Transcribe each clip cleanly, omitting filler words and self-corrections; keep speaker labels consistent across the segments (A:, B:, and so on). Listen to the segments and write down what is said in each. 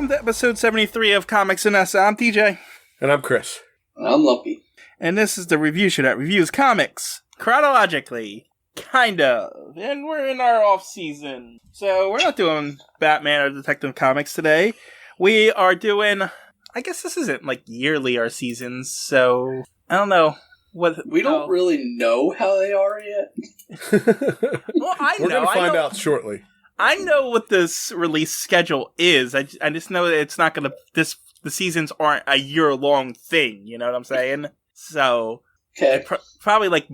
A: to episode 73 of Comics and Us. I'm TJ.
B: And I'm Chris.
C: And I'm Lumpy.
A: And this is the review show that reviews comics chronologically. Kind of. And we're in our off season. So we're not doing Batman or Detective Comics today. We are doing, I guess this isn't like yearly our seasons, so I don't know.
C: We don't really know how they are yet.
A: Well,
B: We're going to find out shortly.
A: I know what this release schedule is. I just know that it's not going to... The seasons aren't a year-long thing, you know what I'm saying? So,
C: okay.
A: Probably like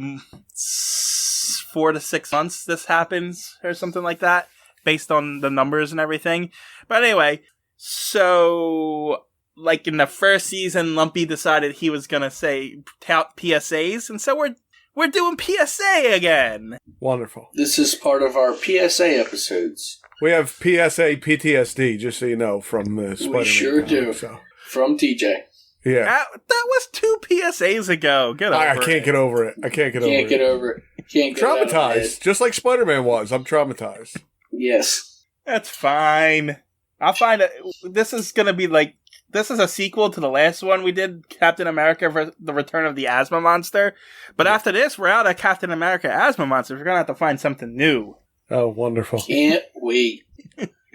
A: 4 to 6 months this happens, or something like that, based on the numbers and everything. But anyway, so... Like in the first season, Lumpy decided he was going to tout PSAs, and so we're doing PSA again.
B: Wonderful.
C: This is part of our PSA episodes.
B: We have PSA PTSD, just so you know, from the Spider-Man.
C: We sure do.
B: So.
C: From TJ.
B: Yeah.
A: That was 2 PSAs ago.
B: I can't get over it.
C: Can't get over it. Can't get
B: traumatized, just like Spider-Man was. I'm traumatized.
C: Yes.
A: That's fine. I'll find it. This is going to be like... This is a sequel to the last one we did, Captain America for the Return of the Asthma Monster. But after this, we're out of Captain America Asthma Monster. We're going to have to find something new.
B: Oh, wonderful.
C: Can't wait.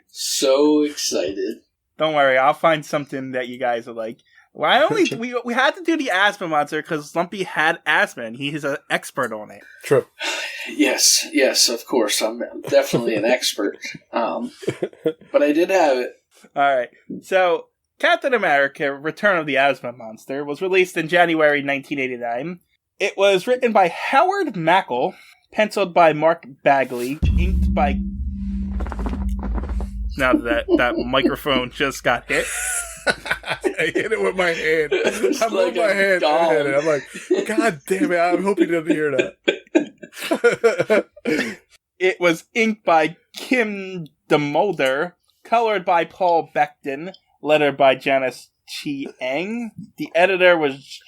C: So excited.
A: Don't worry, I'll find something that you guys are like. Well, we had to do the Asthma Monster because Lumpy had asthma and he's an expert on it.
B: True.
C: Yes, of course. I'm definitely an expert. But I did have it.
A: All right, so... Captain America, Return of the Asthma Monster, was released in January 1989. It was written by Howard Mackle, penciled by Mark Bagley, inked by... Now that microphone just got hit.
B: I hit it with my hand. I moved
C: like
B: my hand and hit it. I'm like, God damn it, I hope he didn't hear that.
A: It was inked by Kim DeMolder, colored by Paul Beckton, lettered by Janice Chiang. The editor was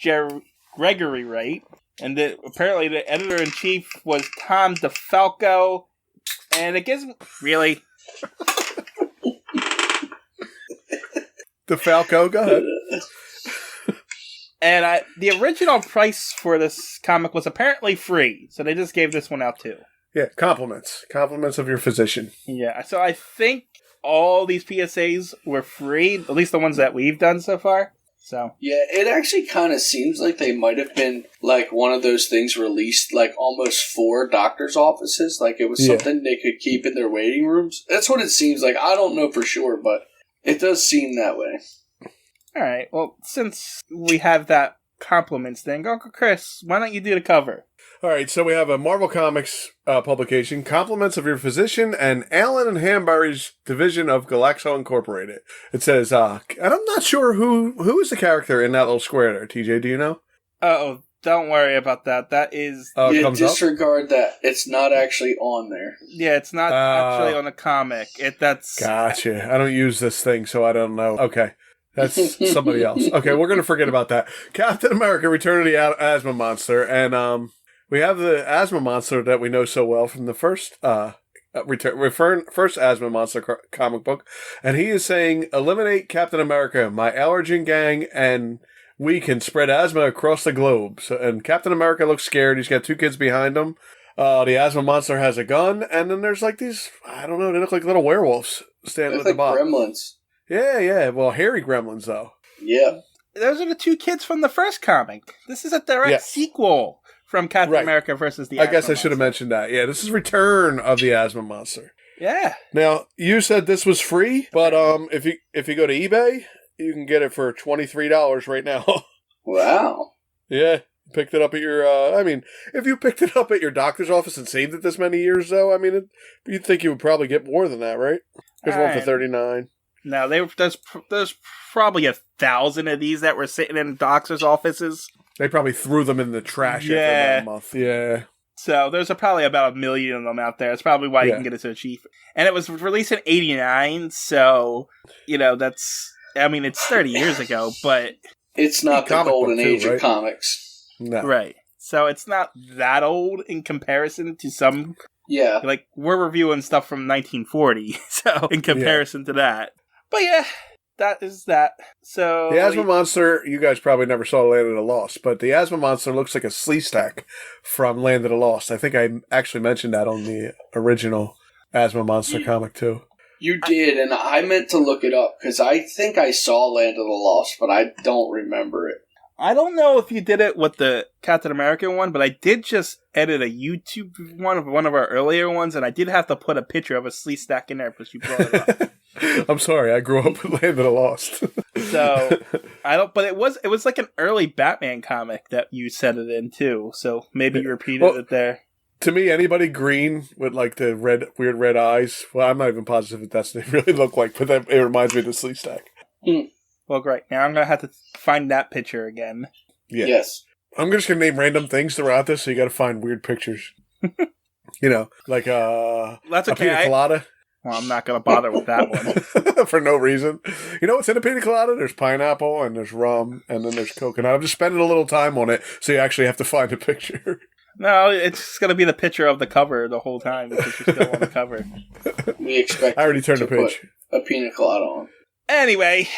A: Gregory Wright. And apparently the editor-in-chief was Tom DeFalco. And it gives me... Really?
B: DeFalco, go ahead.
A: And the original price for this comic was apparently free. So they just gave this one out too.
B: Yeah, compliments. Compliments of your physician.
A: Yeah, so I think... all these PSAs were free, at least the ones that we've done so far. So
C: yeah, it actually kind of seems like they might have been like one of those things released like almost for doctors' offices. Like it was something they could keep in their waiting rooms. That's what it seems like. I don't know for sure, but it does seem that way.
A: All right. Well, since we have that compliments thing, Uncle Chris, why don't you do the cover?
B: All right, so we have a Marvel Comics publication, Compliments of Your Physician, and Allen and Hanbury's division of Galaxo Incorporated. It says, and I'm not sure who is the character in that little square there. TJ, do you know?
A: Oh, don't worry about that. That is...
C: disregard that. It's not actually on there.
A: Yeah, it's not actually on the comic. That's...
B: Gotcha. I don't use this thing, so I don't know. Okay. That's somebody else. Okay, we're going to forget about that. Captain America, Return of the Asthma Monster, and... we have the Asthma Monster that we know so well from the first first Asthma Monster comic book. And he is saying, eliminate Captain America, my allergen gang, and we can spread asthma across the globe. So, and Captain America looks scared. He's got 2 kids behind him. The Asthma Monster has a gun. And then there's like these, I don't know, they look like little werewolves standing at the bottom.
C: Gremlins.
B: Yeah. Well, hairy gremlins, though.
C: Yeah.
A: Those are the 2 kids from the first comic. This is a direct sequel. From Captain America versus the Asthma
B: I guess I should have
A: Monster.
B: mentioned that. Yeah, this is Return of the Asthma Monster.
A: Yeah.
B: Now, you said this was free, but if you go to eBay, you can get it for $23 right now.
C: Wow.
B: Yeah. Picked it up at your, if you picked it up at your doctor's office and saved it this many years, though, you'd think you would probably get more than that, right? There's one for $39.
A: Now, there's probably 1,000 of these that were sitting in doctors' offices.
B: They probably threw them in the trash after about a month. Yeah.
A: So there's probably about 1 million of them out there. That's probably why you can get it so cheap. And it was released in 89, so, that's... it's 30 years ago, but...
C: It's not the golden age of comics.
B: No.
A: Right. So it's not that old in comparison to some...
C: Yeah.
A: Like, we're reviewing stuff from 1940, so in comparison to that. But yeah, that is that. So
B: The Asthma Monster, you guys probably never saw Land of the Lost, but the Asthma Monster looks like a Sleestack from Land of the Lost. I think I actually mentioned that on the original Asthma Monster comic, too.
C: You did, and I meant to look it up, because I think I saw Land of the Lost, but I don't remember it.
A: I don't know if you did it with the Captain America one, but I did just edit a YouTube one of our earlier ones, and I did have to put a picture of a Sleestack in there because you brought it up.
B: I'm sorry, I grew up with Land of the Lost.
A: So but it was like an early Batman comic that you set it in too. So maybe you repeated it there.
B: To me, anybody green with like the weird red eyes. Well, I'm not even positive if that's what they really look like, but it reminds me of the Sleestack.
A: Well, great. Now I'm gonna have to find that picture again.
B: Yeah.
C: Yes.
B: I'm just gonna name random things throughout this, so you got to find weird pictures. Like
A: that's okay.
B: A pina colada.
A: Well, I'm not gonna bother with that one
B: for no reason. You know what's in a pina colada? There's pineapple and there's rum and then there's coconut. I'm just spending a little time on it, so you actually have to find a picture.
A: No, it's just gonna be the picture of the cover the whole time because you're still on the cover.
C: We expect.
B: I already turned the page.
C: Put a pina colada on.
A: Anyway,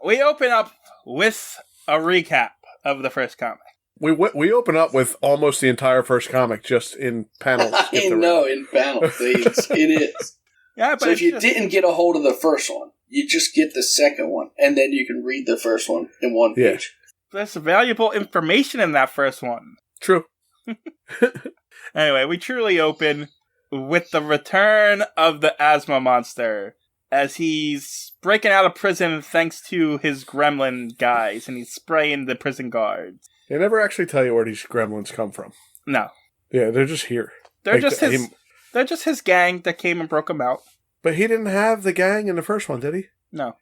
A: we open up with a recap of the first comic.
B: We open up with almost the entire first comic just in panels.
C: I know, in panels. It is.
A: Yeah, but
C: so if you didn't get a hold of the first one, you just get the second one, and then you can read the first one in one page.
A: There's valuable information in that first one.
B: True.
A: Anyway, we truly open with the return of the Asthma Monster, as he's breaking out of prison thanks to his gremlin guys, and he's spraying the prison guards.
B: They never actually tell you where these gremlins come from.
A: No.
B: Yeah, they're just here.
A: They're just his gang that came and broke him out.
B: But he didn't have the gang in the first one, did he?
A: No.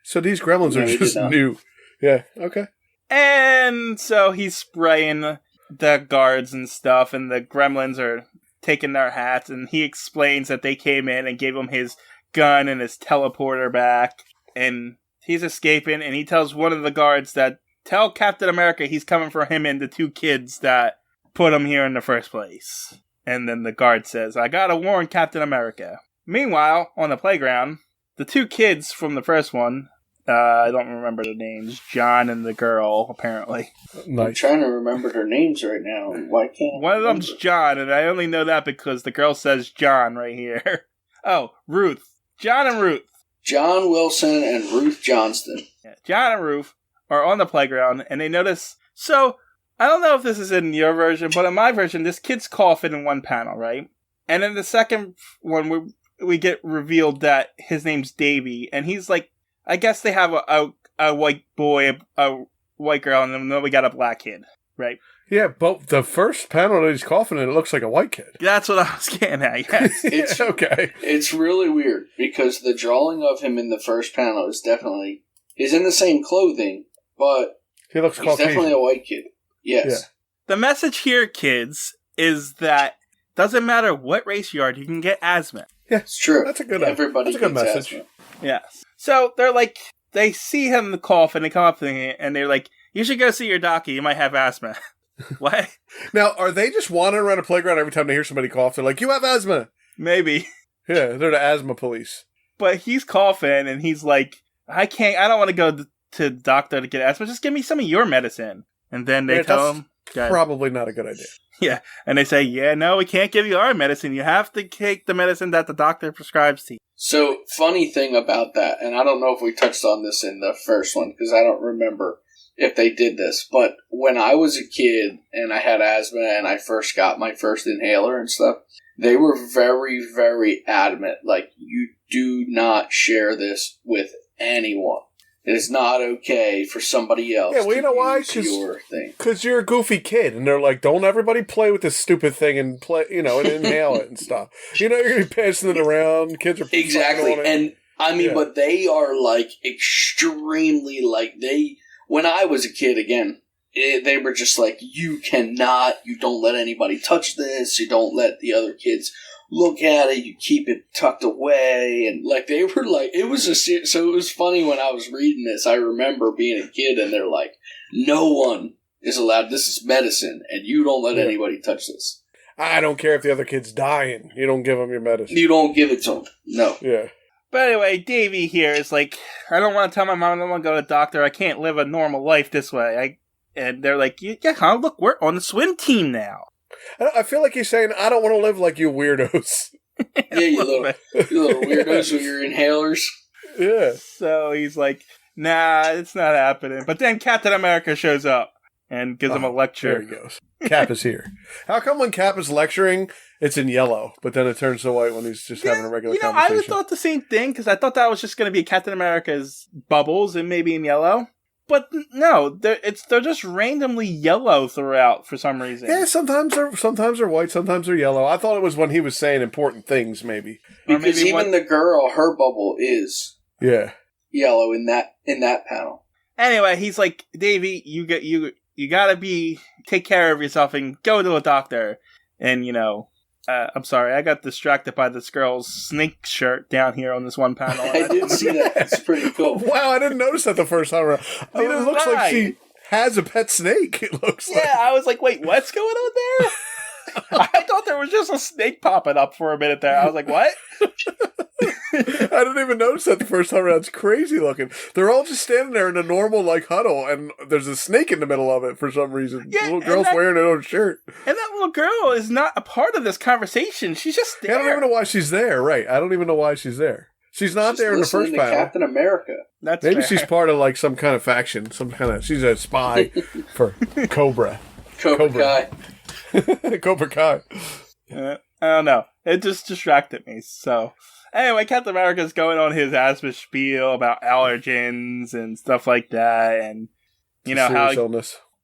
B: So these gremlins are just new. Yeah, okay.
A: And so he's spraying the guards and stuff, and the gremlins are taking their hats, and he explains that they came in and gave him his gun and his teleporter back, and he's escaping, and he tells one of the guards that tell Captain America he's coming for him and the two kids that put him here in the first place. And then the guard says, I gotta warn Captain America. Meanwhile, on the playground, the two kids from the first one, I don't remember their names, John and the girl, apparently.
B: Nice.
C: I'm trying to remember their names right now. Why can't
A: one of them's John, and I only know that because the girl says John right here. Oh, Ruth. John and Ruth.
C: John Wilson and Ruth Johnston.
A: Yeah, John and Ruth are on the playground, and they notice... So, I don't know if this is in your version, but in my version, this kid's coughing in one panel, right? And in the second one, we get revealed that his name's Davey, and he's like... I guess they have a white boy, a white girl, and then we got a black kid, right?
B: Yeah, but the first panel that he's coughing in, it looks like a white kid.
A: That's what I was getting at, yes.
C: It's
B: okay.
C: It's really weird, because the drawing of him in the first panel is definitely... He's in the same clothing, but
B: he looks
C: he's definitely a white kid. Yes.
B: Yeah.
A: The message here, kids, is that doesn't matter what race you are, you can get asthma.
B: Yeah,
C: it's true.
B: That's a good message.
C: Asthma.
A: Yes. So they're like, they see him cough and they come up to him and they're like, you should go see your doctor, you might have asthma. What?
B: Now, are they just wandering around a playground every time they hear somebody cough? They're like, you have asthma.
A: Maybe.
B: Yeah, they're the asthma police.
A: But he's coughing and he's like, I don't want to go to the doctor to get asthma, just give me some of your medicine. And then they tell him,
B: probably not a good idea.
A: Yeah, and they say, yeah, no, we can't give you our medicine. You have to take the medicine that the doctor prescribes to you.
C: So, funny thing about that, and I don't know if we touched on this in the first one, because I don't remember if they did this, but when I was a kid and I had asthma and I first got my first inhaler and stuff, they were very, very adamant, like, you do not share this with anyone. It is not okay for somebody else
B: to you know why?
C: Use your thing.
B: Because you're a goofy kid, and they're like, don't everybody play with this stupid thing and play, and inhale it and stuff. You're going to be passing it around. Kids are
C: exactly,
B: on it.
C: and I mean, but they are like extremely when I was a kid again, they were just like, you don't let anybody touch this. You don't let the other kids look at it, you keep it tucked away, and like they were like, it was so it was funny when I was reading this. I remember being a kid, and they're like, no one is allowed. This is medicine, and you don't let anybody touch this.
B: I don't care if the other kid's dying. You don't give them your medicine.
C: You don't give it to them. No.
B: Yeah.
A: But anyway, Davey here is like, I don't want to tell my mom I don't want to go to the doctor. I can't live a normal life this way. And they're like, yeah, huh? Look, we're on the swim team now.
B: I feel like he's saying, I don't want to live like you weirdos.
C: Yeah, you little weirdos with your inhalers.
B: Yeah.
A: So he's like, nah, it's not happening. But then Captain America shows up and gives him a lecture.
B: There he goes. Cap is here. How come when Cap is lecturing, it's in yellow, but then it turns to white when he's just having a regular conversation?
A: I would thought the same thing, because I thought that was just going to be Captain America's bubbles and maybe in yellow. But no, they're just randomly yellow throughout for some reason.
B: Yeah, sometimes they're white, sometimes they're yellow. I thought it was when he was saying important things, maybe.
C: Because even the girl, her bubble is yellow in that panel.
A: Anyway, he's like, Davey, you gotta take care of yourself and go to a doctor. And I'm sorry, I got distracted by this girl's snake shirt down here on this one panel.
C: I did see that. It's pretty cool.
B: Wow, I didn't notice that the first time around. I mean, it looks like she has a pet snake. It looks like.
A: Yeah, I was like, wait, what's going on there? I thought there was just a snake popping up for a minute there. I was like, what?
B: I didn't even notice that the first time around. It's crazy looking. They're all just standing there in a normal huddle, and there's a snake in the middle of it for some reason. Yeah, the little girl's wearing her own shirt.
A: And that little girl is not a part of this conversation. She's just there.
B: I don't even know why she's there, right? I don't even know why she's there. She's not there in the first panel.
C: Captain America.
A: Maybe
B: fair. She's part of some kind of faction. She's a spy for Cobra.
C: Cobra Kai.
B: Cobra Kai.
A: I don't know. It just distracted me. So, anyway, Captain America's going on his asthma spiel about allergens and stuff like that, and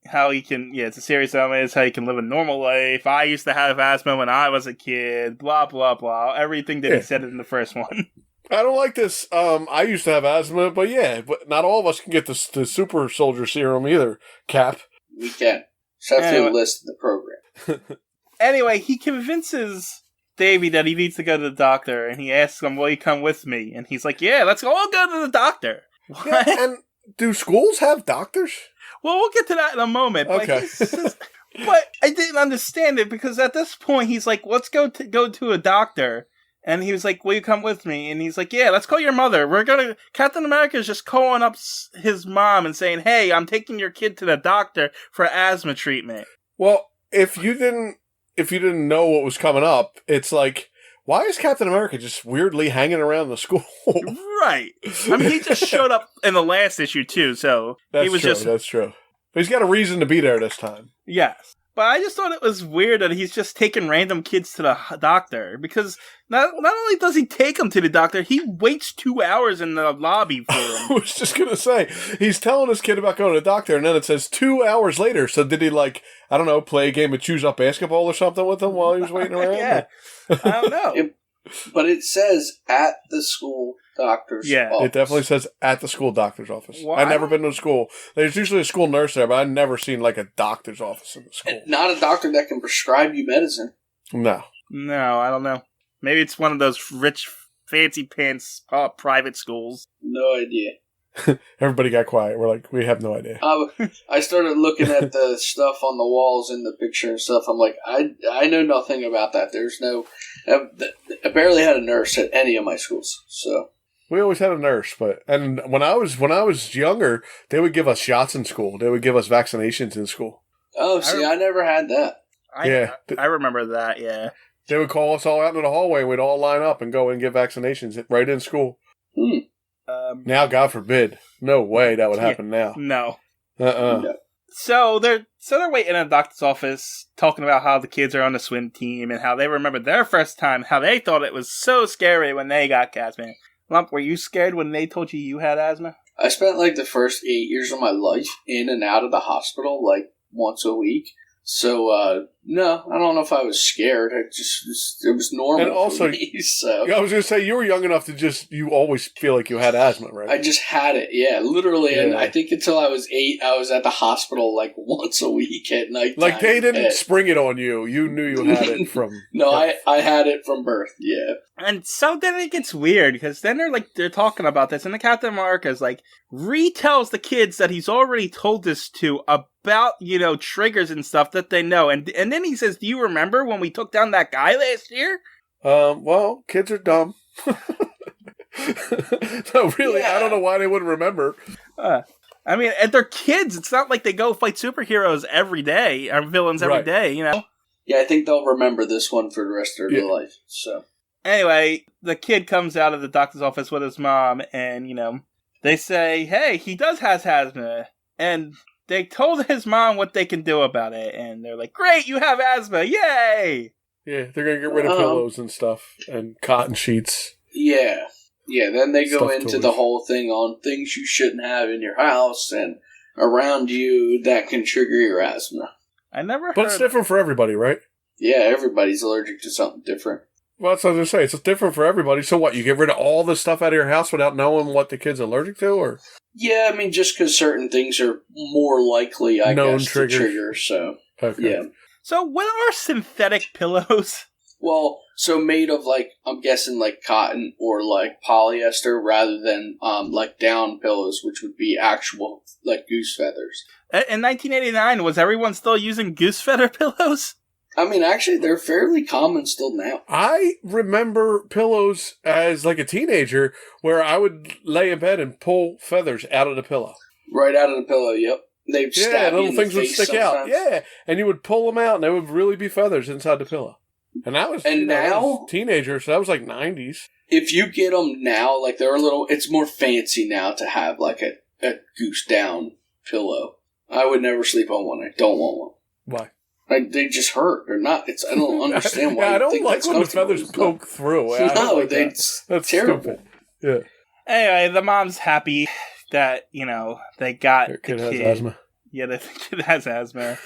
A: how he can. Yeah, it's a serious illness. How he can live a normal life. I used to have asthma when I was a kid. Blah blah blah. Everything that he said in the first one.
B: I don't like this. I used to have asthma, but not all of us can get the super soldier serum either. Cap.
C: We can. Just have to list the program.
A: Anyway, he convinces Davey that he needs to go to the doctor, and he asks him, will you come with me? And he's like, yeah, let's all go to the doctor. What?
B: Yeah, and do schools have doctors?
A: Well, we'll get to that in a moment.
B: Okay.
A: But I didn't understand it, because at this point, he's like, let's go to a doctor. And he was like, will you come with me? And he's like, yeah, let's call your mother. Captain America is just calling up his mom and saying, hey, I'm taking your kid to the doctor for asthma treatment.
B: Well, if you didn't know what was coming up, it's like, why is Captain America just weirdly hanging around the school?
A: Right. I mean, he just showed up in the last issue, too, so
B: That's true. But he's got a reason to be there this time.
A: Yes. But I just thought it was weird that he's just taking random kids to the doctor, because not only does he take them to the doctor, he waits 2 hours in the lobby for them.
B: I was just going to say, he's telling his kid about going to the doctor, and then it says 2 hours later. So did he, play a game of choose up basketball or something with him while he was waiting around?
A: Yeah. I don't know.
C: But it says at the school doctor's office.
B: It definitely says at the school doctor's office. Well, I've never been to a school. There's usually a school nurse there, but I've never seen a doctor's office in the school.
C: Not a doctor that can prescribe you medicine.
B: No,
A: I don't know. Maybe it's one of those rich, fancy pants private schools.
C: No idea.
B: Everybody got quiet. We're like, we have no idea.
C: I started looking at the stuff on the walls in the picture and stuff. I'm like, I know nothing about that. There's no... I barely had a nurse at any of my schools, so...
B: We always had a nurse, and when I was younger, they would give us shots in school. They would give us vaccinations in school.
C: Oh, see, I never had that.
A: I remember that, yeah.
B: They would call us all out in the hallway, and we'd all line up and go and get vaccinations right in school. Now, God forbid. No way that would happen now.
A: No.
B: No.
A: So they're waiting at the doctor's office, talking about how the kids are on the swim team and how they remember their first time, how they thought it was so scary when they got asthma. Lump, were you scared when they told you had asthma?
C: I spent the first 8 years of my life in and out of the hospital once a week. So, no, I don't know if I was scared. It was normal. And also, for me, so.
B: I was going to say, you were young enough to you always feel like you had asthma, right?
C: I just had it, yeah, literally. Yeah. And I think until I was 8, I was at the hospital once a week at night.
B: They didn't spring it on you. You knew you had it from.
C: No, I had it from birth, yeah.
A: And so then it gets weird, because then they're talking about this, and the Captain America's retells the kids that he's already told this to about, triggers and stuff that they know. And then he says, do you remember when we took down that guy last year?
B: Well, kids are dumb. No, really, I don't know why they wouldn't remember.
A: I mean, and they're kids. It's not like they go fight superheroes every day, or villains every day, you know?
C: Yeah, I think they'll remember this one for the rest of their life, so.
A: Anyway, the kid comes out of the doctor's office with his mom, and, they say, hey, he does have asthma, and they told his mom what they can do about it, and they're like, great, you have asthma, yay!
B: Yeah, they're going to get rid of pillows and stuff, and cotton sheets.
C: Yeah, then they go into
B: toys.
C: the whole thing on things you shouldn't have in your house and around you that can trigger your asthma.
A: I never heard.
B: But it's different for everybody, right?
C: Yeah, everybody's allergic to something different.
B: Well, that's what I was going to say. It's different for everybody. So what, you get rid of all the stuff out of your house without knowing what the kid's allergic to, or?
C: Yeah, I mean, just because certain things are more likely, I guess, to trigger, so, yeah.
A: So what are synthetic pillows?
C: Well, so made of, I'm guessing, cotton or, polyester rather than, down pillows, which would be actual, goose feathers.
A: In 1989, was everyone still using goose feather pillows?
C: I mean, actually, they're fairly common still now.
B: I remember pillows as, a teenager, where I would lay in bed and pull feathers out of the pillow.
C: Right out of the pillow, yep. They'd stab you
B: little
C: in
B: things
C: the
B: would
C: face
B: stick
C: sometimes.
B: out. Yeah, and you would pull them out, and there would really be feathers inside the pillow. And that was,
C: and now,
B: I was a teenager, so that was 90s.
C: If you get them now, they're a little, it's more fancy now to have, a goose down pillow. I would never sleep on one. I don't want one.
B: Why?
C: They just hurt. They're not, I don't understand why.
B: I don't like when the feathers poke through.
C: No,
B: that's
C: terrible.
B: Stupid. Yeah.
A: Anyway, the mom's happy that, they got
B: Your kid
A: the kid.
B: has asthma.
A: Yeah, the kid has asthma.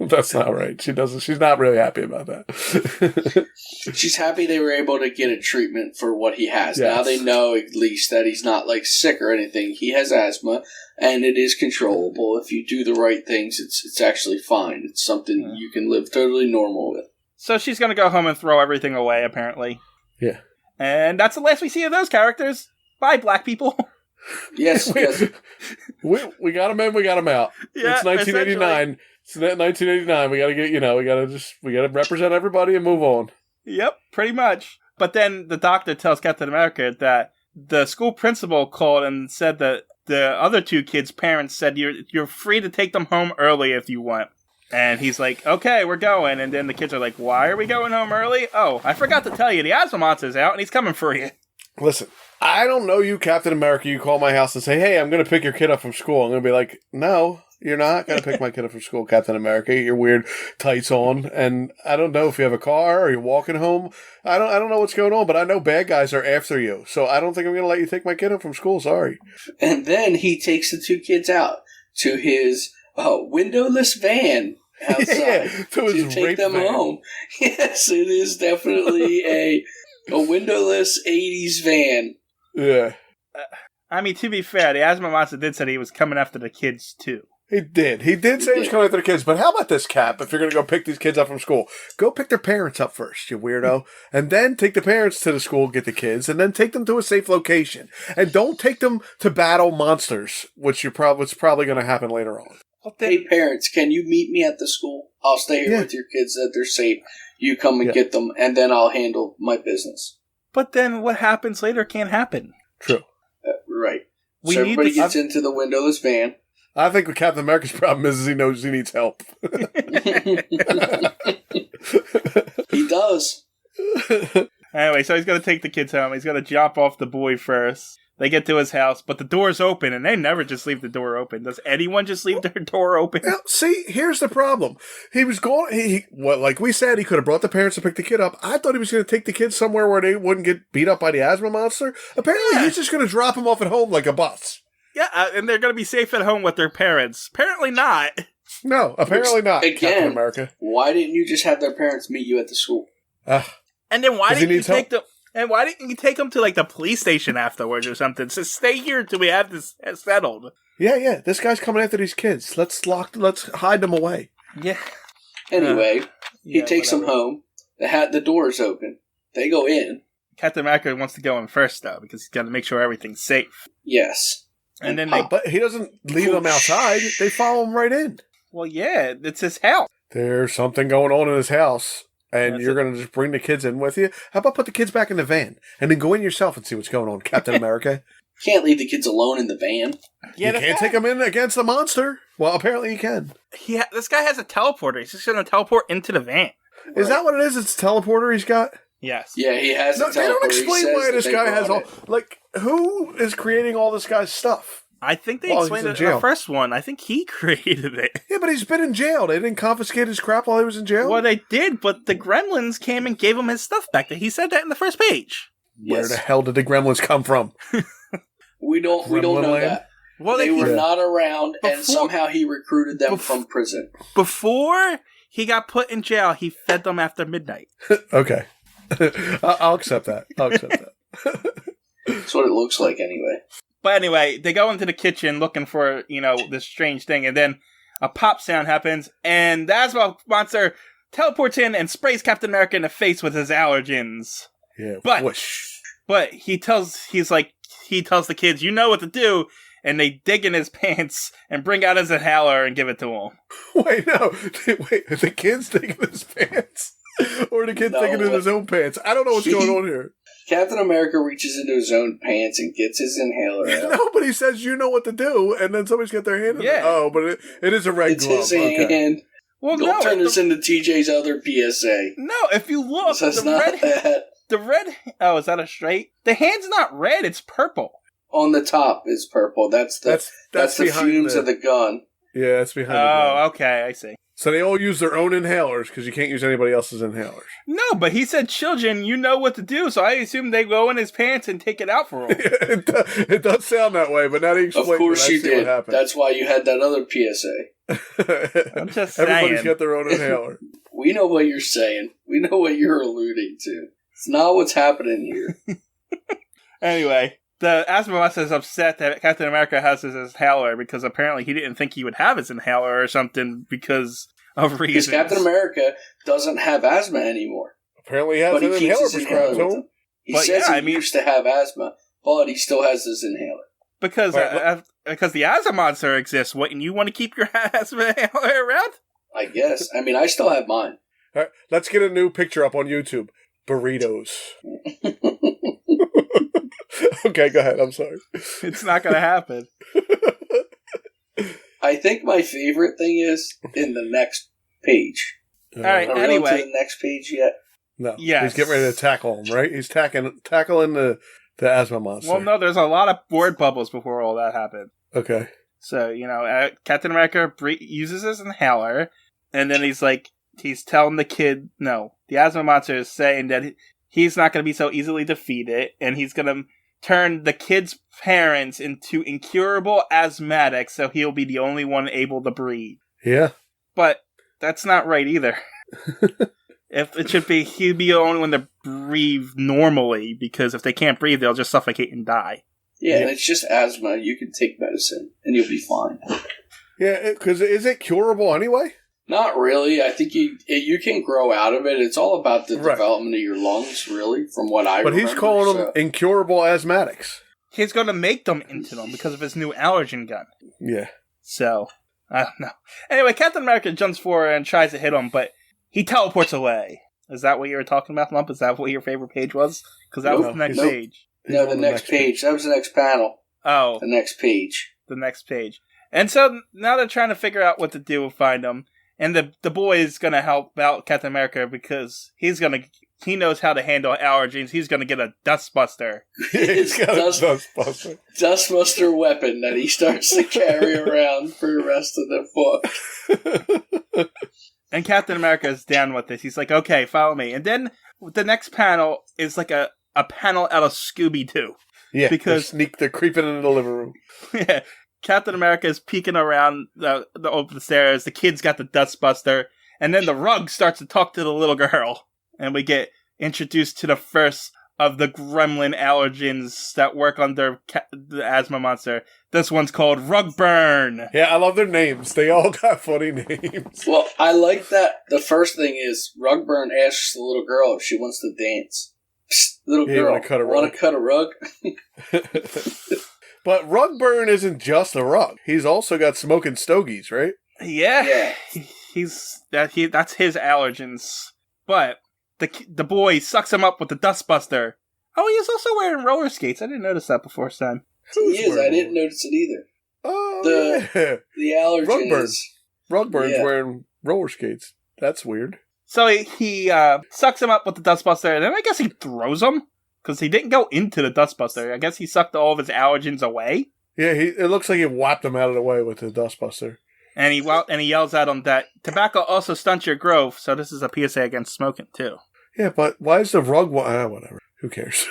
B: That's not right. She's not really happy about that.
C: She's happy they were able to get a treatment for what he has.
B: Yes.
C: Now they know at least that he's not sick or anything. He has asthma, and it is controllable. If you do the right things, it's actually fine. It's something you can live totally normal with.
A: So she's going to go home and throw everything away, apparently.
B: Yeah.
A: And that's the last we see of those characters. Bye, black people.
C: Yes, yes.
B: We got them in, we got them out.
A: Yeah,
B: it's 1989. It's 1989. We got to get, we got to represent everybody and move on.
A: Yep, pretty much. But then the doctor tells Captain America that the school principal called and said that the other two kids' parents said you're free to take them home early if you want. And he's like, okay, we're going. And then the kids are like, why are we going home early? Oh, I forgot to tell you, the Asthma Monster's out and he's coming for you.
B: Listen, I don't know you, Captain America. You call my house and say, hey, I'm going to pick your kid up from school. I'm going to be like, no, you're not going to pick my kid up from school, Captain America. Your weird tights on. And I don't know if you have a car or you're walking home. I don't know what's going on, but I know bad guys are after you. So I don't think I'm going to let you take my kid up from school. Sorry.
C: And then he takes the two kids out to his windowless van outside to take them home. Yes, it is definitely a windowless 80s van.
B: Yeah.
A: I mean, to be fair, the Asthma Monster did say he was coming after the kids, too.
B: He did. He did say he was coming after the kids. But how about this, Cap? If you're going to go pick these kids up from school, go pick their parents up first, you weirdo. And then take the parents to the school, get the kids, and then take them to a safe location. And don't take them to battle monsters, which what's probably going to happen later on.
C: Hey, parents, can you meet me at the school? I'll stay here with your kids that they're safe. You come and get them, and then I'll handle my business.
A: But then what happens later can't happen.
B: True.
C: Right. So everybody gets into the windowless van.
B: I think what Captain America's problem is he knows he needs help.
C: He does.
A: Anyway, so he's going to take the kids home. He's going to drop off the boy first. They get to his house, but the door's open, and they never just leave the door open. Does anyone just leave their door open?
B: Well, see, here's the problem. He was going, like we said, he could have brought the parents to pick the kid up. I thought he was going to take the kids somewhere where they wouldn't get beat up by the Asthma Monster. Apparently, he's just going to drop them off at home like a bus.
A: Yeah, and they're going to be safe at home with their parents. Apparently not.
B: No, apparently not, Captain America.
C: Why didn't you just have their parents meet you at the school?
A: And then why didn't you take them? And why didn't you take them to, the police station afterwards or something? So stay here till we have this settled.
B: Yeah. This guy's coming after these kids. Let's hide them away.
A: Yeah.
C: Anyway, he takes them home. The door's open. They go in.
A: Captain America wants to go in first, though, because he's got to make sure everything's safe.
C: Yes.
A: And then
B: but he doesn't leave them outside. They follow him right in.
A: Well, yeah, it's his house.
B: There's something going on in his house. And you're going to just bring the kids in with you? How about put the kids back in the van and then go in yourself and see what's going on, Captain America?
C: Can't leave the kids alone in the van.
A: Yeah,
B: you can't take them in against the monster. Well, apparently you can.
A: This guy has a teleporter. He's just going to teleport into the van.
B: Right. Is that what it is? It's a teleporter he's got?
A: Yes.
C: Yeah, he has a teleporter.
B: They don't explain why this guy has all...
C: it.
B: Like, who is creating all this guy's stuff?
A: I think they explained it in the first one. I think he created it.
B: Yeah, but he's been in jail. They didn't confiscate his crap while he was in jail?
A: Well, they did, but the gremlins came and gave him his stuff back. He said that in the first page.
B: Where the hell did the gremlins come from?
C: We don't know that.
A: Well,
C: they were not around, and somehow he recruited them from prison.
A: Before he got put in jail, he fed them after midnight.
B: Okay. I'll accept that.
C: That's what it looks like anyway.
A: But anyway, they go into the kitchen looking for, this strange thing, and then a pop sound happens, and the Asthma Monster teleports in and sprays Captain America in the face with his allergens.
B: Yeah,
A: but he tells the kids, you know what to do, and they dig in his pants and bring out his inhaler and give it to him.
B: Wait, no. Wait, the kid's digging in his pants? Or the kid's digging in his own pants? I don't know what's going on here.
C: Captain America reaches into his own pants and gets his inhaler out.
B: No, but he says, you know what to do, and then somebody's got their hand in it. Oh, but it is a red glove.
C: It's his hand.
A: Well,
C: don't turn this into TJ's other PSA.
A: No, if you look,
C: the
A: red... Oh, is that a straight? The hand's not red, it's purple.
C: On the top is purple. That's the fumes of the gun.
B: Yeah, that's behind the gun.
A: Oh, okay, I see.
B: So they all use their own inhalers because you can't use anybody else's inhalers.
A: No, but he said, children, you know what to do, so I assume they go in his pants and take it out for him.
B: It does sound that way, but now that you explain it,
C: of course you did. That's why you had that other PSA.
A: I'm just saying.
B: Everybody's got their own inhaler.
C: We know what you're saying. We know what you're alluding to. It's not what's happening here.
A: Anyway, the Asthma Monster is upset that Captain America has his inhaler because apparently he didn't think he would have his inhaler or something because of reasons.
C: Because Captain America doesn't have asthma anymore.
B: Apparently he has an inhaler prescribed to him.
C: He says he used to have asthma, but he still has his inhaler.
A: Because the Asthma Monster exists, and you want to keep your asthma inhaler around?
C: I guess. I mean, I still have mine.
B: All right, let's get a new picture up on YouTube. Burritos. Okay, go ahead. I'm sorry.
A: It's not going to happen.
C: I think my favorite thing is in the next page.
A: All right, anyway.
C: Are we on to the next page yet?
B: No.
A: Yes.
B: He's getting ready to tackle him, right? He's tackling the Asthma Monster.
A: Well, no, there's a lot of word bubbles before all that happened.
B: Okay.
A: So, Captain America uses his inhaler, and then he's telling the kid, no, the Asthma Monster is saying that he's not going to be so easily defeated, and he's going to turn the kid's parents into incurable asthmatics, so he'll be the only one able to breathe.
B: Yeah.
A: But that's not right either. If it should be, he'd be the only one to breathe normally, because if they can't breathe, they'll just suffocate and die.
C: Yeah, and it's just asthma. You can take medicine, and you'll be fine.
B: Yeah, because is it curable anyway?
C: Not really. I think you can grow out of it. It's all about the development of your lungs, really, from what I remember.
B: But he's calling them incurable asthmatics.
A: He's going to make them into them because of his new allergen gun.
B: Yeah.
A: So, I don't know. Anyway, Captain America jumps forward and tries to hit him, but he teleports away. Is that what you were talking about, Lump? Is that what your favorite page was? Because that was the next page.
C: No, the next page. That was the next panel.
A: Oh.
C: The next page.
A: The next page. And so now they're trying to figure out what to do to find him. And the boy is going to help out Captain America because he knows how to handle allergens. He's going to get a dustbuster.
B: He's got a dustbuster.
C: Dustbuster weapon that he starts to carry around for the rest of the book.
A: And Captain America is down with this. He's like, okay, follow me. And then the next panel is like a panel out of Scooby-Doo.
B: Yeah,
A: because
B: they're creeping into the living room.
A: Yeah. Captain America is peeking around the open stairs. The kid's got the dustbuster. And then the rug starts to talk to the little girl. And we get introduced to the first of the gremlin allergens that work under the Asthma Monster. This one's called Rugburn.
B: Yeah, I love their names. They all got funny names.
C: Well, I like that. The first thing is Rugburn asks the little girl if she wants to dance. Psst, little girl, want to cut a rug?
B: But Rugburn isn't just a rug. He's also got smoking stogies, right?
A: Yeah. That's his allergens. But the boy sucks him up with the dustbuster. Oh, he's also wearing roller skates. I didn't notice that before, son.
C: He is. I didn't notice it either.
B: Oh,
C: The allergen is...
B: Rugburn's wearing roller skates. That's weird.
A: So he sucks him up with the dustbuster, and then I guess he throws him, because he didn't go into the dustbuster. I guess he sucked all of his allergens away.
B: Yeah, it looks like he whapped him out of the way with the dustbuster.
A: And he yells at him that tobacco also stunts your growth, so this is a PSA against smoking, too.
B: Yeah, but why is the rug one... whatever. Who cares?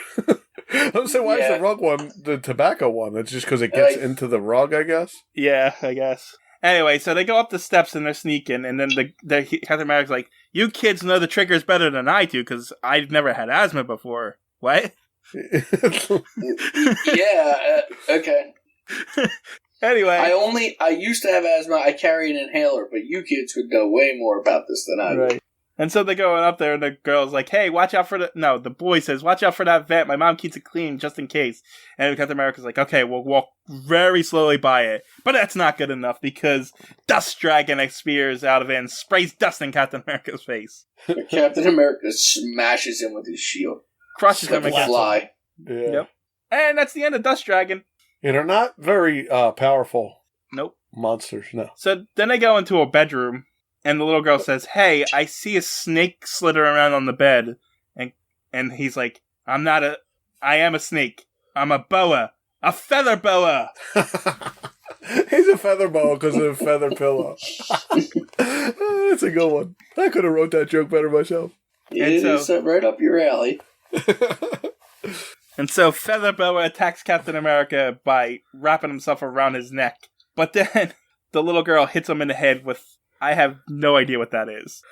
B: I'm saying, why is the rug one the tobacco one? It's just because it gets into the rug, I guess?
A: Yeah, I guess. Anyway, so they go up the steps and they're sneaking, and then Captain America's like, you kids know the triggers better than I do, because I've never had asthma before. What?
C: Okay.
A: Anyway.
C: I used to have asthma, I carry an inhaler, but you kids would know way more about this than I would.
A: And so they're going up there, and the girl's like, hey, watch out for the boy says, watch out for that vent. My mom keeps it clean just in case. And Captain America's like, okay, we'll walk very slowly by it. But that's not good enough, because Dust Dragon spears out of it and sprays dust in Captain America's face.
C: Captain America smashes him with his shield.
A: Crushes him
C: like a fly.
B: Yeah.
A: Yep. And that's the end of Dust Dragon.
B: Yeah, they're not very powerful.
A: Nope.
B: Monsters, no.
A: So then they go into a bedroom. And the little girl says, hey, I see a snake slither around on the bed. And he's like, I am a snake. I'm a boa. A feather boa.
B: He's a feather boa because of a feather pillow. That's a good one. I could have wrote that joke better myself.
C: It's right up your alley.
A: And so Feather Boa attacks Captain America by wrapping himself around his neck. But then the little girl hits him in the head with... I have no idea what that is.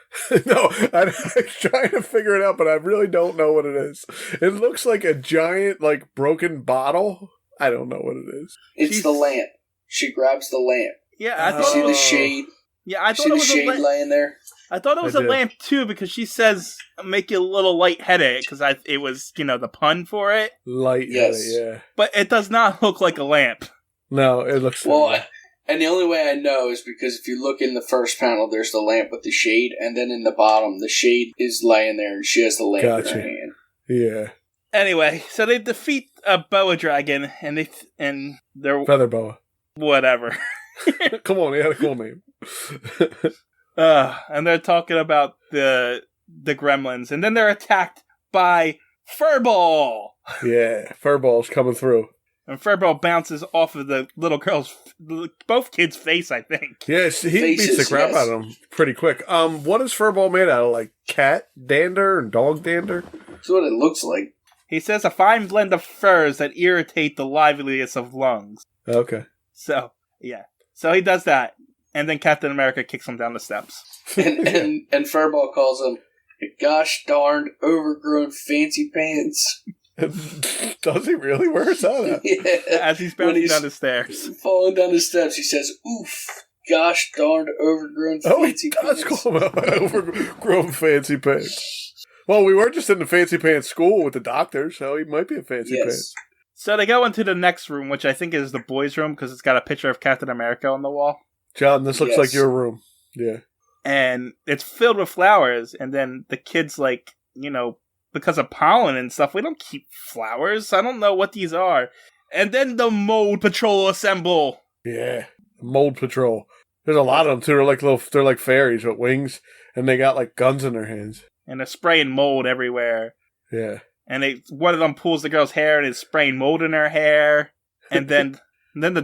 B: No, I'm trying to figure it out, but I really don't know what it is. It looks like a giant, broken bottle. I don't know what it is.
C: It's the lamp. She grabs the lamp.
A: Yeah, I thought
C: see the shade.
A: Yeah, I thought it was
C: the shade laying there.
A: I thought it was a lamp too, because she says make you a little lightheaded, because it was the pun for it.
B: Lightheaded, yeah.
A: But it does not look like a lamp.
B: No, it looks.
C: And the only way I know is because if you look in the first panel, there's the lamp with the shade, and then in the bottom, the shade is laying there, and she has the lamp in her hand.
B: Yeah.
A: Anyway, so they defeat a boa dragon, and they're
B: feather boa.
A: Whatever.
B: Come on, he had a cool name.
A: And they're talking about the gremlins, and then they're attacked by Furball.
B: Yeah, Furball's coming through.
A: And Furball bounces off of the little girl's, both kids' face, I think.
B: Yes, he beats the crap out of them pretty quick. What is Furball made out of? Like cat dander and dog dander?
C: That's what it looks like.
A: He says a fine blend of furs that irritate the liveliest of lungs.
B: Okay.
A: So, yeah. So he does that. And then Captain America kicks him down the steps.
C: and Furball calls him, gosh darned overgrown fancy pants.
B: Does he really? Where is that at?
C: Yeah.
A: As he's bouncing down the stairs.
C: Falling down the steps, he says, oof, gosh darned overgrown fancy pants.
B: He does call him out overgrown fancy pants. Well, we were just in the fancy pants school with the doctor, so he might be a fancy pants.
A: So they go into the next room, which I think is the boys' room, because it's got a picture of Captain America on the wall.
B: John, this looks like your room. Yeah.
A: And it's filled with flowers, and then the kids, because of pollen and stuff, we don't keep flowers. I don't know what these are. And then the Mold Patrol assemble.
B: Yeah, Mold Patrol. There's a lot of them too. They're like fairies with wings, and they got guns in their hands. And
A: they're spraying mold everywhere.
B: Yeah.
A: And one of them pulls the girl's hair and is spraying mold in her hair. And then a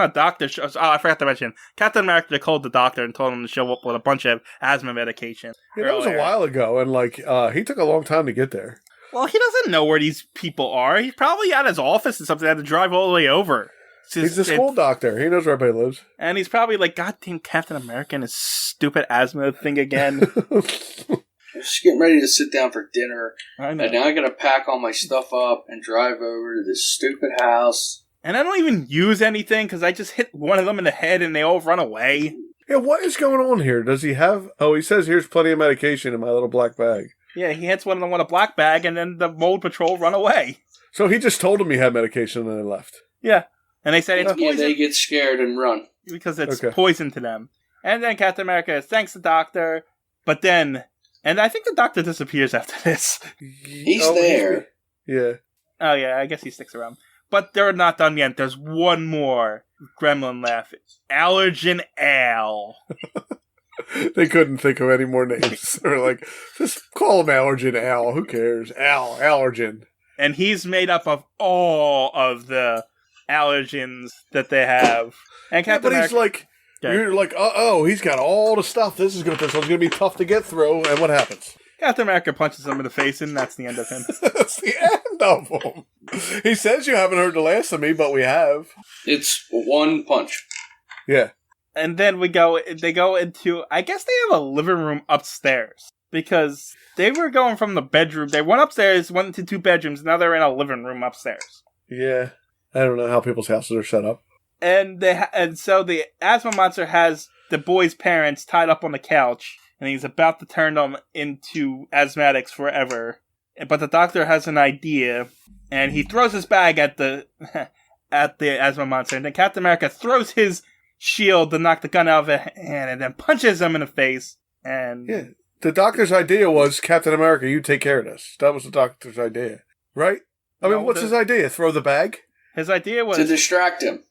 A: doctor shows. Oh, I forgot to mention. Captain America called the doctor and told him to show up with a bunch of asthma medication.
B: Yeah, that was a while ago, and he took a long time to get there.
A: Well, he doesn't know where these people are. He's probably at his office or something. Had to drive all the way over.
B: He's the school doctor. He knows where everybody lives.
A: And he's probably like, goddamn Captain America and his stupid asthma thing again.
C: I'm just getting ready to sit down for dinner.
A: I know.
C: And now I gotta pack all my stuff up and drive over to this stupid house.
A: And I don't even use anything because I just hit one of them in the head and they all run away.
B: Yeah, what is going on here? Does he have... Oh, he says here's plenty of medication in my little black bag.
A: Yeah, he hits one of them with a black bag and then the Mold Patrol run away.
B: So he just told him he had medication and then they left.
A: Yeah. And they said it's poison.
C: Yeah, they get scared and run.
A: Because it's poison to them. And then Captain America thanks the doctor, but then... And I think the doctor disappears after this.
C: He's there.
B: Yeah.
A: Oh, yeah, I guess he sticks around. But they're not done yet. There's one more gremlin laugh. Allergen Al.
B: They couldn't think of any more names. They're like, just call him Allergen Al. Who cares? Allergen.
A: And he's made up of all of the allergens that they have. And Captain
B: America, he's like, you're like, he's got all the stuff. This one's going to be tough to get through. And what happens?
A: Captain America punches him in the face, and that's the end of him.
B: That's the end of him. He says you haven't heard the last of me, but we have.
C: It's one punch.
B: Yeah.
A: And then they go into, I guess they have a living room upstairs. Because they were going from the bedroom. They went upstairs, went into 2 bedrooms, now they're in a living room upstairs.
B: Yeah. I don't know how people's houses are set up.
A: And so the Asthma Monster has the boy's parents tied up on the couch, and he's about to turn them into asthmatics forever. But the doctor has an idea, and he throws his bag at the Asthma Monster, and then Captain America throws his shield to knock the gun out of his hand, and then punches him in the face. And
B: yeah. The doctor's idea was, Captain America, you take care of this. That was the doctor's idea. Right? I mean, what's his idea? Throw the bag?
A: His idea was...
C: to distract him.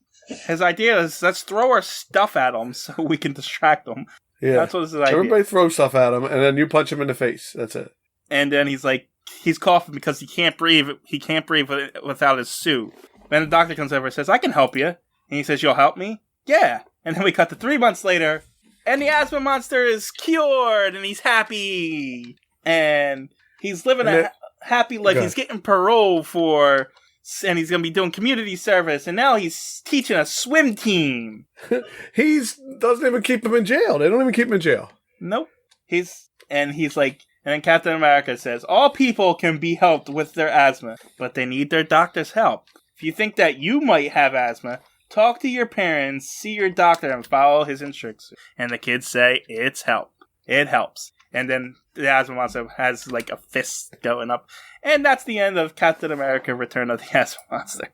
A: His idea is, let's throw our stuff at him so we can distract him.
B: Yeah.
A: That's what his idea.
B: Everybody throw stuff at him, and then you punch him in the face. That's it.
A: And then he's coughing because he can't breathe. He can't breathe without his suit. Then the doctor comes over and says, I can help you. And he says, you'll help me? Yeah. And then we cut to 3 months later... and the Asthma Monster is cured, and he's happy. And he's living a happy life. He's getting parole and he's going to be doing community service. And now he's teaching a swim team.
B: Doesn't even keep him in jail. They don't even keep him in jail.
A: Nope. And then Captain America says, all people can be helped with their asthma, but they need their doctor's help. If you think that you might have asthma, talk to your parents, see your doctor, and follow his instructions. And the kids say, it helps. And then the Asthma Monster has like a fist going up. And that's the end of Captain America Return of the Asthma Monster.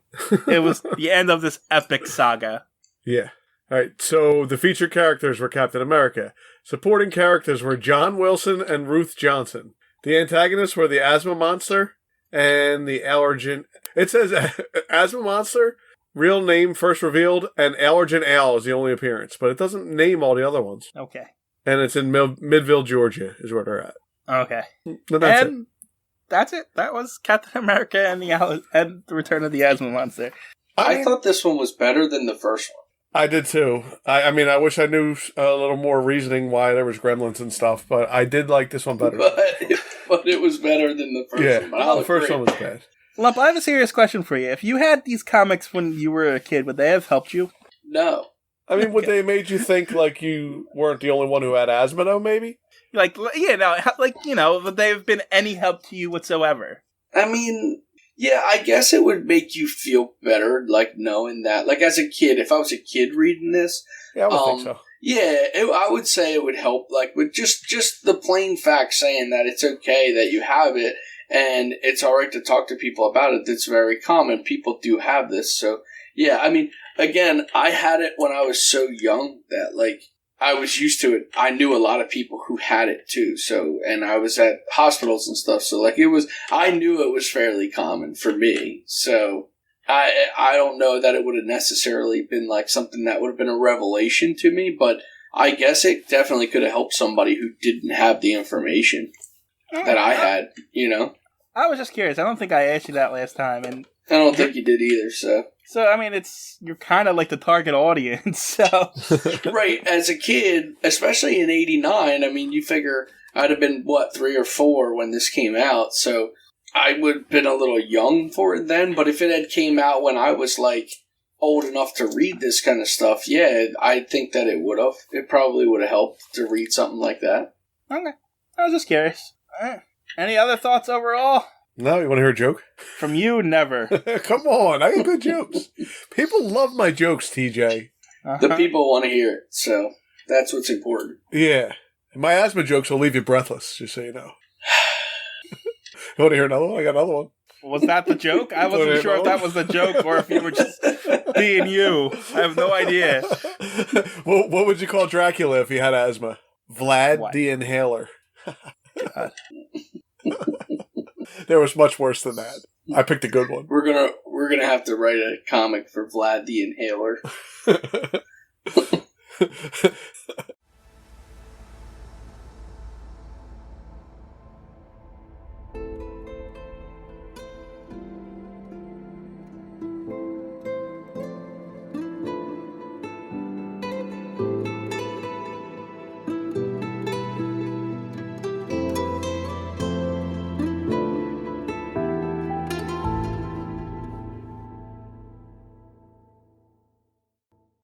A: It was the end of this epic saga.
B: Yeah. All right, so the featured characters were Captain America. Supporting characters were John Wilson and Ruth Johnson. The antagonists were the Asthma Monster and the Allergen... It says Asthma Monster... real name first revealed, and Allergen Al is the only appearance, but it doesn't name all the other ones.
A: Okay.
B: And it's in Midville, Georgia, is where they're at.
A: Okay.
B: That's
A: it. That was Captain America and the Return of the Asthma Monster.
C: I thought this one was better than the first one.
B: I did too. I mean, I wish I knew a little more reasoning why there was gremlins and stuff, but I did like this one better.
C: But it was better than the first one.
B: Yeah, the first one was bad.
A: Lump, I have a serious question for you. If you had these comics when you were a kid, would they have helped you?
C: No.
B: I mean, would they have made you think like you weren't the only one who had asthma, though, maybe?
A: Would they have been any help to you whatsoever?
C: I mean, yeah, I guess it would make you feel better, like, knowing that. Like, as a kid, if I was a kid reading this...
B: yeah, I would think so.
C: Yeah, I would say it would help, like, with just the plain fact saying that it's okay that you have it, and it's alright to talk to people about it. That's very common. People do have this, so... yeah, I mean, again, I had it when I was so young that, like, I was used to it. I knew a lot of people who had it, too, so, and I was at hospitals and stuff, so, like, I knew it was fairly common for me, so, I don't know that it would have necessarily been, like, something that would have been a revelation to me, but I guess it definitely could have helped somebody who didn't have the information that I had, you know?
A: I was just curious. I don't think I asked you that last time, and...
C: I don't think you did either, so...
A: So, I mean, you're kind of like the target audience, so...
C: Right, as a kid, especially in 89, I mean, you figure I'd have been, 3 or 4 when this came out, so I would have been a little young for it then, but if it had came out when I was, like, old enough to read this kind of stuff, yeah, I think that it would have. It probably would have helped to read something like that.
A: Okay. I was just curious. All right. Any other thoughts overall?
B: No, you want to hear a joke?
A: From you, never.
B: Come on, I got good jokes. People love my jokes, TJ.
C: Uh-huh. The people want to hear it, so that's what's important.
B: Yeah. My asthma jokes will leave you breathless, just so you know. You want to hear another one? I got another one.
A: Was that the joke? I wasn't sure if that was the joke or if you were just being you. I have no idea.
B: Well, what would you call Dracula if he had asthma? Vlad the Inhaler.
A: bad.
B: There was much worse than that. I picked a good one.
C: We're gonna have to write a comic for Vlad the Inhaler.